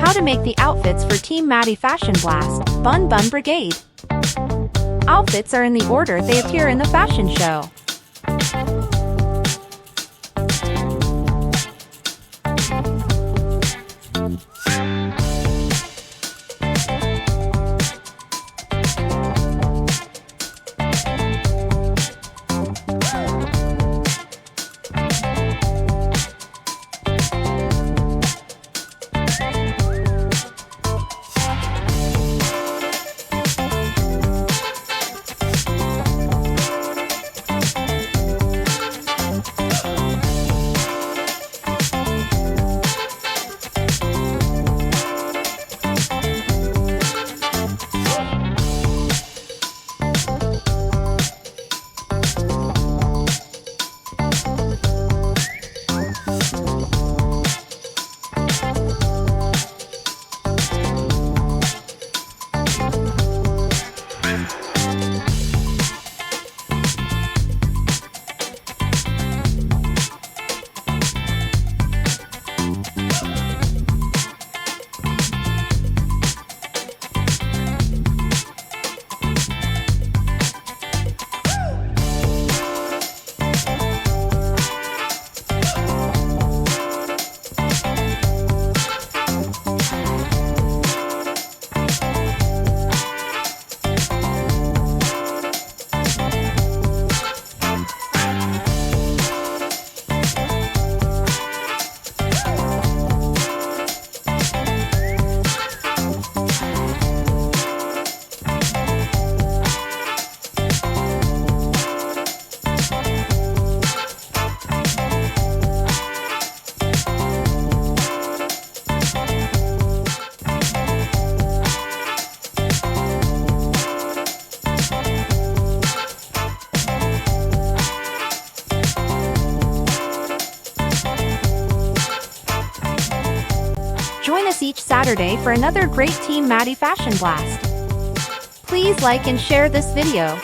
How to make the outfits for Team Maddie Fashion Blast, Bun Bun Brigade. Outfits are in the order they appear in the fashion show. Join us each Saturday for another great Team Maddie Fashion Blast. Please like and share this video.